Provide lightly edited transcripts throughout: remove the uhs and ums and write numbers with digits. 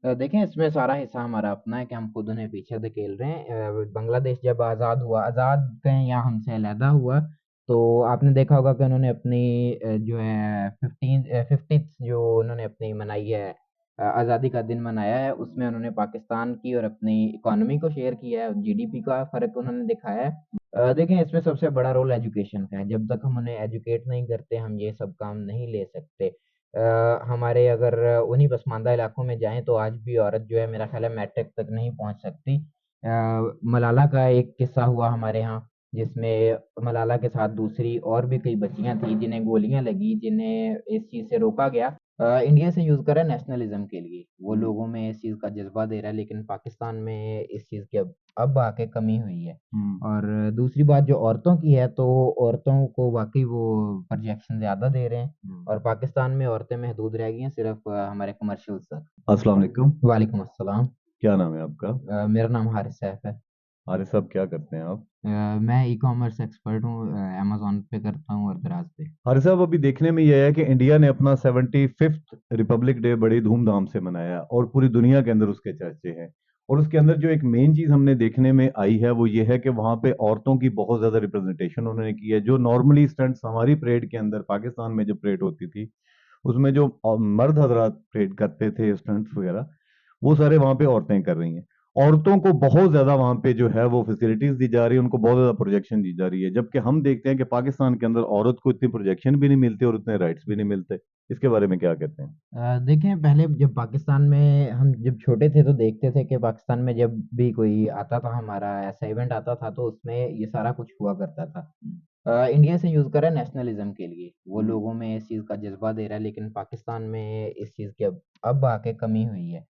देखें, इसमें सारा हिस्सा हमारा अपना है कि हम खुद उन्हें पीछे धकेल रहे हैं। बांग्लादेश जब आज़ाद हुआ, आज़ाद कहें या हमसे अलहदा हुआ, तो आपने देखा होगा कि उन्होंने अपनी जो है 50th जो उन्होंने अपनी मनाई है, आज़ादी का दिन मनाया है, उसमें उन्होंने पाकिस्तान की और अपनी इकोनॉमी को शेयर किया है, जीडीपी का फ़र्क उन्होंने दिखाया है। देखें, इसमें सबसे बड़ा रोल एजुकेशन का है। जब तक हम उन्हें एजुकेट नहीं करते, हम ये सब काम नहीं ले सकते। हमारे अगर उन्हीं पसमानदा इलाकों में जाएँ तो आज भी औरत जो है मेरा ख़्याल है मैट्रिक तक नहीं पहुँच सकती। मलाला का एक किस्सा हुआ हमारे यहाँ, जिसमें मलाला के साथ दूसरी और भी कई बच्चियाँ थीं जिन्हें गोलियाँ लगी, जिन्हें इस चीज़ से रोका गया। इंडिया से यूज़ कर रहा है नेशनलिज़्म के लिए। वो लोगों में इस चीज़ का जज़्बा दे रहा है, लेकिन पाकिस्तान में इस चीज़ की अब आके कमी हुई है। और दूसरी बात जो औरतों की है, तो औरतों को वाक़ई वो प्रोजेक्शन ज़्यादा दे रहे हैं और पाकिस्तान में औरतें महदूद रह गई हैं सिर्फ़ हमारे कमर्शियल्स तक। अस्सलाम वालेकुम। वालेकुम अस्सलाम। क्या नाम है आपका? मेरा नाम हारिस सैफ है। आरिफ साहब, क्या करते हैं आप? मैं ई-कॉमर्स एक्सपर्ट हूँ, अमेज़न पे करता हूँ और दराज़ पे। आरिफ साहब, अभी देखने में यह है कि इंडिया ने अपना 75th रिपब्लिक डे बड़ी धूमधाम से मनाया और पूरी दुनिया के अंदर उसके चर्चे हैं। और उसके अंदर जो एक मेन चीज हमने देखने में आई है वो ये है कि वहां पे औरतों की बहुत ज्यादा रिप्रेजेंटेशन उन्होंने की है। जो नॉर्मली स्टंट्स हमारी परेड के अंदर पाकिस्तान में जब परेड होती थी उसमें जो मर्द हजरात परेड करते थे स्टंट्स वगैरह, वो सारे वहां पे औरतें कर रही हैं। औरतों को बहुत ज्यादा वहां पे जो है वो फैसिलिटीज दी जा रही है, उनको बहुत ज्यादा प्रोजेक्शन दी जा रही है, जबकि हम देखते हैं कि पाकिस्तान के अंदर औरत को इतनी प्रोजेक्शन भी नहीं मिलती और उतने राइट्स भी नहीं मिलते। इसके बारे में क्या कहते हैं? देखें, पहले जब पाकिस्तान में हम जब छोटे थे तो देखते थे कि पाकिस्तान में जब भी कोई आता था, हमारा ऐसा इवेंट आता था, तो उसमें ये सारा कुछ हुआ करता था। इंडिया से यूज़ कर रहा है नेशनलिज़्म के लिए। वो लोगों में इस चीज़ का जज़्बा दे रहा है, लेकिन पाकिस्तान में इस चीज़ की अब आके कमी हुई है।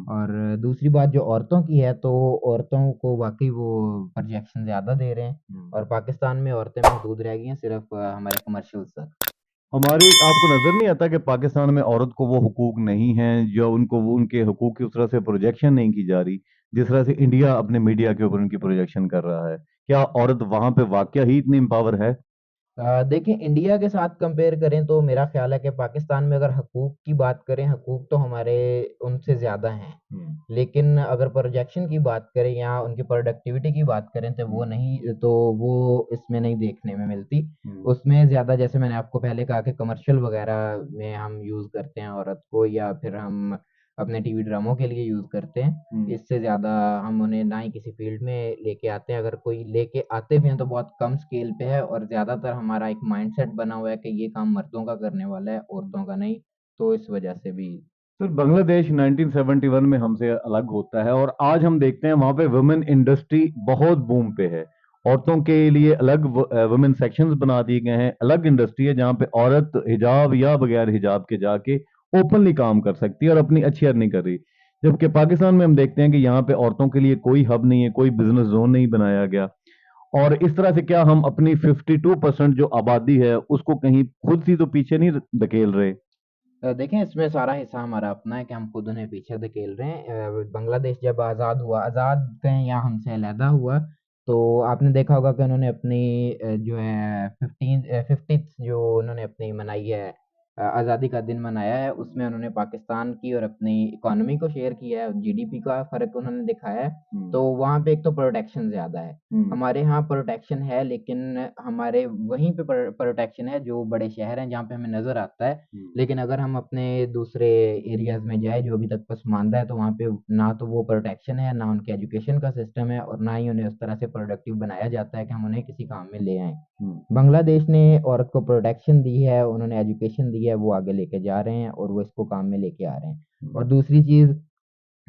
और दूसरी बात जो औरतों की है, तो औरतों को वाक़ई वो प्रोजेक्शन ज़्यादा दे रहे हैं और पाकिस्तान में औरतें महदूद रह गई हैं सिर्फ़ हमारे कमर्शियल्स तक। हमारी आपको नजर नहीं आता कि पाकिस्तान में औरत को वो हुकूक नहीं है जो उनको, वो उनके हुकूक की उस तरह से प्रोजेक्शन नहीं की जा रही जिस तरह से इंडिया अपने मीडिया के ऊपर उनकी प्रोजेक्शन कर रहा है? क्या औरत वहां पे वाकया ही इतनी एम्पावर है? देखिए, इंडिया के साथ कंपेयर करें तो मेरा ख़्याल है कि पाकिस्तान में अगर हकूक़ की बात करें, हकूक़ तो हमारे उनसे ज़्यादा हैं। लेकिन अगर प्रोजेक्शन की बात करें या उनकी प्रोडक्टिविटी की बात करें, तो वो नहीं, तो वो इसमें नहीं देखने में मिलती। उसमें ज़्यादा, जैसे मैंने आपको पहले कहा कि कमर्शियल वग़ैरह में हम यूज़ करते हैं औरत को, या फिर हम अपने टीवी ड्रामों के लिए यूज़ करते हैं। इससे ज़्यादा हम उन्हें ना ही किसी फ़ील्ड में लेके आते हैं। अगर कोई लेके आते भी हैं तो बहुत कम स्केल पे है, और ज़्यादातर हमारा एक माइंडसेट बना हुआ है कि ये काम मर्दों का करने वाला है, औरतों का नहीं। तो इस वजह से भी। सर, बांग्लादेश 1971 में हमसे अलग होता है और आज हम देखते हैं वहां पे वुमेन इंडस्ट्री बहुत बूम पे है। औरतों के लिए अलग वुमेन सेक्शंस बना दिए गए हैं, अलग इंडस्ट्री है जहां पे औरत हिजाब या बगैर हिजाब के जाके ओपनली काम कर सकती है और अपनी अच्छी अर्निंग कर रही है। जबकि पाकिस्तान में हम देखते हैं कि यहाँ पे औरतों के लिए कोई हब नहीं है, कोई बिजनेस जोन नहीं बनाया गया। और इस तरह से क्या हम अपनी 52% जो आबादी है उसको कहीं खुद सी तो पीछे नहीं धकेल रहे? देखें, इसमें सारा हिस्सा हमारा अपना है कि हम खुद उन्हें पीछे धकेल रहे हैं। बांग्लादेश जब आज़ाद हुआ, आज़ाद कहें या हमसे अलहदा हुआ, तो आपने देखा होगा कि उन्होंने अपनी जो है 50th जो उन्होंने अपनी मनाई है, आज़ादी का दिन मनाया है, उसमें उन्होंने पाकिस्तान की और अपनी इकोनॉमी को शेयर किया है, जीडीपी का फ़र्क उन्होंने दिखाया है। तो वहाँ पे एक तो प्रोटेक्शन ज़्यादा है। हमारे यहाँ प्रोटेक्शन है, लेकिन हमारे वहीं पे प्रोटेक्शन है जो बड़े शहर हैं जहाँ पे हमें नज़र आता है। लेकिन अगर हम अपने दूसरे एरियाज़ में जाएँ जो अभी तक पसमानदा है, तो वहाँ पे ना तो वो प्रोटेक्शन है, ना उनके एजुकेशन का सिस्टम है, और ना ही उन्हें उस तरह से प्रोडक्टिव बनाया जाता है कि हम उन्हें किसी काम में ले आएँ। बांग्लादेश ने औरत को प्रोटेक्शन दी है, उन्होंने एजुकेशन दी है, वो आगे लेके जा रहे हैं और वो इसको काम में लेके आ रहे हैं। और दूसरी चीज़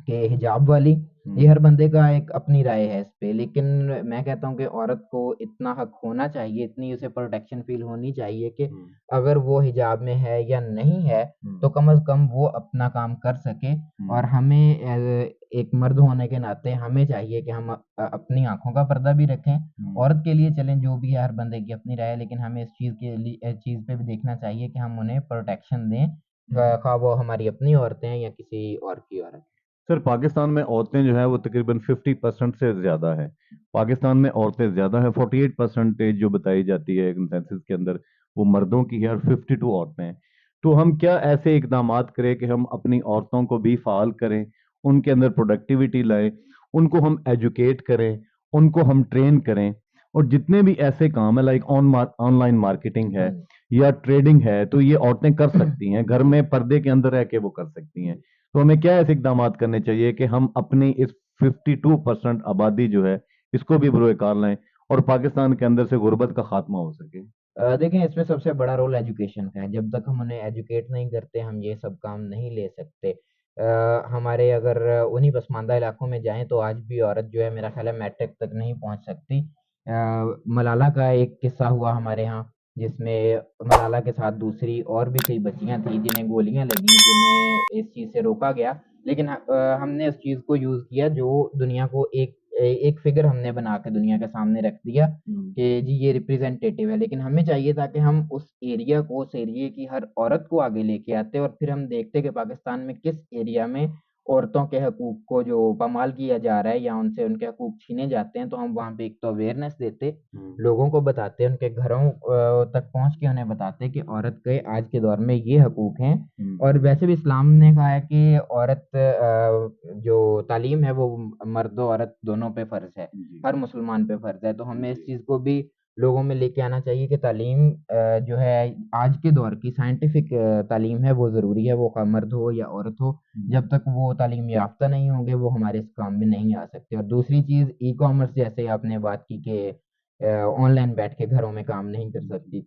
कि हिजाब वाली, ये हर बंदे का एक अपनी राय है इस पे, लेकिन मैं कहता हूँ कि औरत को इतना हक होना चाहिए, इतनी उसे प्रोटेक्शन फ़ील होनी चाहिए कि अगर वो हिजाब में है या नहीं है, तो कम से कम वो अपना काम कर सके। और हमें एक मर्द होने के नाते हमें चाहिए कि हम अपनी आँखों का पर्दा भी रखें। औरत के लिए चलें, जो भी है, हर बंदे की अपनी राय है, लेकिन हमें इस चीज़ पे भी देखना चाहिए कि हम उन्हें प्रोटेक्शन दें, ख़्वाह वो हमारी अपनी औरतें हैं या किसी और की औरत। सर, पाकिस्तान में औरतें जो है वो तकरीबन 50% से ज़्यादा है। पाकिस्तान में औरतें ज़्यादा है, 48% जो बताई जाती है कंसेंसस के अंदर वो मर्दों की है और 52 औरतें हैं। तो हम क्या ऐसे इकदामात करें कि हम अपनी औरतों को भी फाल करें उनके अंदर प्रोडक्टिविटी लाएं, उनको हम एजुकेट करें, उनको हम ट्रेन करें। और जितने भी ऐसे काम है लाइक ऑनलाइन मार्केटिंग है या ट्रेडिंग है, तो ये औरतें कर सकती हैं, घर में पर्दे के अंदर रह के वो कर सकती हैं। तो हमें क्या ऐसे इकदाम करने चाहिए कि हम अपनी इस 52% आबादी जो है इसको भी बरूकार लाएं और पाकिस्तान के अंदर से गुर्बत का खात्मा हो सके। देखें, इसमें सबसे बड़ा रोल एजुकेशन का है। जब तक हम उन्हें एजुकेट नहीं करते, हम ये सब काम नहीं ले सकते। हमारे अगर उन्हीं पसमानदा इलाकों में जाएं तो आज भी औरत जो है, मेरा ख्याल है, मैट्रिक तक नहीं पहुंच सकती। मलाला का एक किस्सा हुआ हमारे यहाँ, जिसमें मलाला के साथ दूसरी और भी कई बच्चियां थी जिन्हें गोलियां लगी, जिन्हें इस चीज़ से रोका गया। लेकिन हमने उस चीज़ को यूज़ किया, जो दुनिया को एक फिगर हमने बना के दुनिया के सामने रख दिया कि जी ये रिप्रेजेंटेटिव है। लेकिन हमें चाहिए था कि हम उस एरिया को, उस एरिया की हर औरत को आगे लेके आते और फिर हम देखते कि पाकिस्तान में किस एरिया में औरतों के हकूक को जो पामाल किया जा रहा है या उनसे उनके हकूक छीने जाते हैं, तो हम वहाँ पे एक तो अवेयरनेस देते, लोगों को बताते, उनके घरों तक पहुँच के उन्हें बताते कि औरत के आज के दौर में ये हकूक हैं। और वैसे भी इस्लाम ने कहा है कि औरत जो तालीम है वो मर्द और औरत दोनों पे फ़र्ज़ है, हर मुसलमान पे फ़र्ज़ है। तो हमें इस चीज़ को भी लोगों में लेके आना चाहिए कि तालीम जो है आज के दौर की साइंटिफिक तालीम है, वो ज़रूरी है, वो ख़ा मर्द हो या औरत हो। जब तक वो तालीम याफ़्ता नहीं होंगे, वो हमारे इस काम में नहीं आ सकते। और दूसरी चीज़, ई-कॉमर्स जैसे आपने बात की कि ऑनलाइन बैठ के घरों में काम नहीं कर सकती।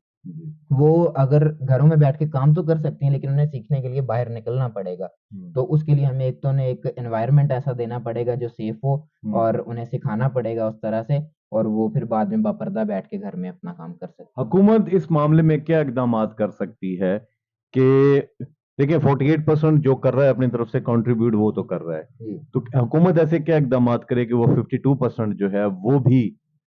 वो अगर घरों में बैठ के काम तो कर सकती हैं, लेकिन उन्हें सीखने के लिए बाहर निकलना पड़ेगा। तो उसके लिए हमें एक तो उन्हें एक एनवायरनमेंट ऐसा देना पड़ेगा जो सेफ हो, और उन्हें सिखाना पड़ेगा उस तरह से, और वो फिर बाद में बापर्दा बैठ के घर में अपना काम कर सकते हैं। हुकूमत इस मामले में क्या इकदाम कर सकती है कि देखिए 48% जो कर रहा है अपनी तरफ से कंट्रीब्यूट वो तो कर रहा है, जी। तो हुकूमत ऐसे क्या इकदाम करे कि वो 52% जो है वो भी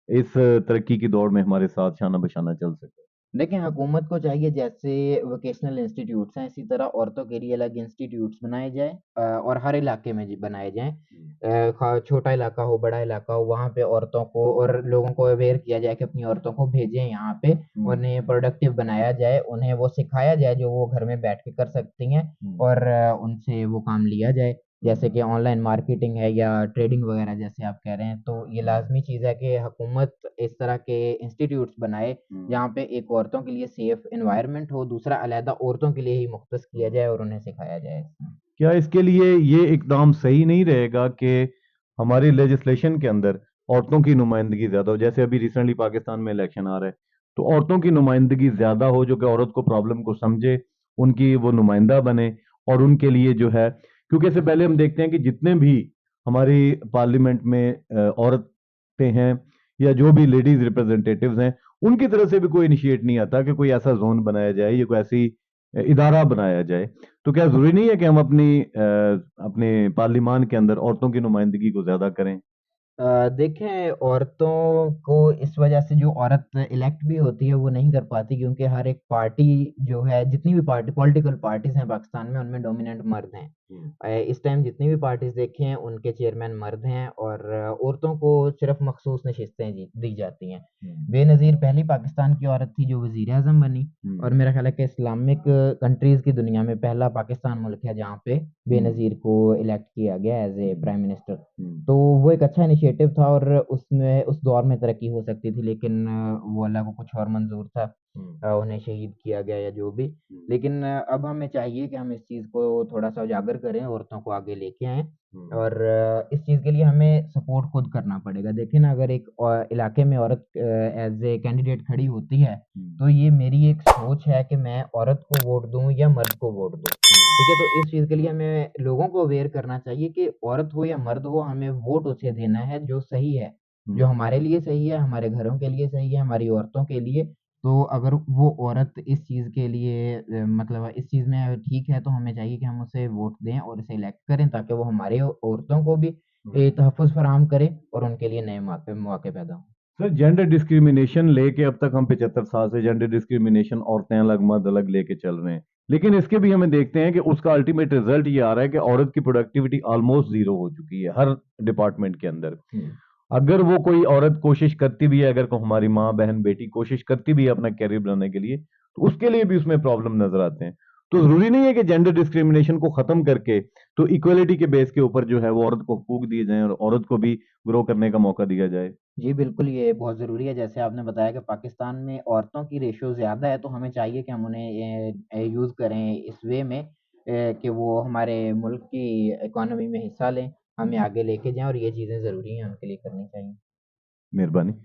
इस तरक्की की दौड़ में हमारे साथ शाना बशाना चल सके। देखिए, हुकूमत को चाहिए, जैसे वोकेशनल इंस्टीट्यूट्स हैं, इसी तरह औरतों के लिए अलग इंस्टीट्यूट्स बनाए जाएँ, और हर इलाके में जी बनाए जाएँ। छोटा इलाका हो, बड़ा इलाका हो, वहाँ पे औरतों को और लोगों को अवेयर किया जाए कि अपनी औरतों को भेजें यहाँ पे, उन्हें प्रोडक्टिव बनाया जाए, उन्हें वो सिखाया जाए जो वो घर में बैठ के कर सकती हैं, और उनसे वो काम लिया जाए। जैसे कि ऑनलाइन मार्केटिंग है या ट्रेडिंग वगैरह जैसे आप कह रहे हैं, तो ये लाज़मी चीज़ है कि हुकूमत इस तरह के इंस्टीट्यूट्स बनाए, जहाँ पे एक औरतों के लिए सेफ एनवायरनमेंट हो, दूसरा अलहदा औरतों के लिए ही मुख्तस किया जाए और उन्हें सिखाया जाए। क्या इसके लिए ये इकदाम सही नहीं रहेगा कि हमारी लेजिस्लेशन के अंदर औरतों की नुमाइंदगी ज्यादा हो? जैसे अभी रिसेंटली पाकिस्तान में इलेक्शन आ रहा है, तो औरतों की नुमाइंदगी ज्यादा हो, जो कि औरत को प्रॉब्लम को समझे, उनकी वो नुमाइंदा बने, और उनके लिए जो है, क्योंकि इससे पहले हम देखते हैं कि जितने भी हमारी पार्लियामेंट में औरतें हैं या जो भी लेडीज रिप्रेजेंटेटिव्स हैं, उनकी तरफ से भी कोई इनिशिएट नहीं आता कि कोई ऐसा जोन बनाया जाए या कोई ऐसी इदारा बनाया जाए। तो क्या जरूरी नहीं है कि हम अपने पार्लियामान के अंदर औरतों की नुमाइंदगी को ज्यादा करें? देखें, औरतों को इस वजह से, जो औरत इलेक्ट भी होती है वो नहीं कर पाती, क्योंकि हर एक पार्टी जो है, जितनी भी पार्टी पॉलिटिकल पार्टीज हैं पाकिस्तान में, उनमें डोमिनेंट मर्द हैं। इस टाइम जितनी भी पार्टीज देखें हैं, उनके चेयरमैन मर्द हैं, और औरतों को सिर्फ मखसूस नशिस्तें दी जाती हैं। बेनज़ीर पहली पाकिस्तान की औरत थी जो वजीर आजम बनी, और मेरा ख्याल है कि इस्लामिक कंट्रीज की दुनिया में पहला पाकिस्तान मुल्क है जहाँ पे बेनज़ीर को इलेक्ट किया गया एज ए प्राइम मिनिस्टर। तो वो एक अच्छा इनिशिएटिव था, और उसमें उस दौर में तरक्की हो सकती थी, लेकिन वो अल्लाह को कुछ और मंजूर था। उन्हें शहीद किया गया या जो भी। लेकिन अब हमें चाहिए कि हम इस चीज़ को थोड़ा सा उजागर करें, औरतों को आगे लेके आएं, और इस चीज़ के लिए हमें सपोर्ट खुद करना पड़ेगा। देखिए ना, अगर एक इलाके में औरत एज ए कैंडिडेट खड़ी होती है, तो ये मेरी एक सोच है कि मैं औरत को वोट दूं या मर्द को वोट दूं। ठीक है, तो इस चीज़ के लिए हमें लोगों को अवेयर करना चाहिए कि औरत हो या मर्द हो, हमें वोट उसे देना है जो सही है, जो हमारे लिए सही है, हमारे घरों के लिए सही है, हमारी औरतों के लिए। तो अगर वो औरत इस चीज़ के लिए मतलब इस चीज़ में ठीक है, तो हमें चाहिए कि हम उसे वोट दें और उसे इलेक्ट करें, ताकि वो हमारे औरतों को भी तहफ़्फ़ुज़ फराहम करे और उनके लिए नए मौके पैदा हों। सर, जेंडर डिस्क्रिमिनेशन लेके अब तक हम 75 साल से जेंडर डिस्क्रिमिनेशन, औरतें अलग मर्द अलग लेके चल रहे हैं, लेकिन इसके भी हमें देखते हैं कि उसका अल्टीमेट रिजल्ट ये आ रहा है कि औरत की प्रोडक्टिविटी ऑलमोस्ट जीरो हो चुकी है हर डिपार्टमेंट के अंदर। अगर वो कोई औरत कोशिश करती भी है, अगर को हमारी माँ बहन बेटी कोशिश करती भी है अपना कैरियर बनाने के लिए, तो उसके लिए भी उसमें प्रॉब्लम नजर आते हैं। तो ज़रूरी नहीं है कि जेंडर डिस्क्रिमिनेशन को ख़त्म करके तो इक्वलिटी के बेस के ऊपर जो है वो औरत को हकूक दिए जाएँ और औरत को भी ग्रो करने का मौका दिया जाए। जी, बिल्कुल, ये बहुत ज़रूरी है। जैसे आपने बताया कि पाकिस्तान में औरतों की रेशियो ज़्यादा है, तो हमें चाहिए कि हम उन्हें यूज़ करें इस वे में कि वो हमारे मुल्क की इकॉनमी में हिस्सा लें, हमें आगे लेके जाएँ और ये चीज़ें ज़रूरी हैं, उनके लिए करनी चाहिए। मेहरबानी।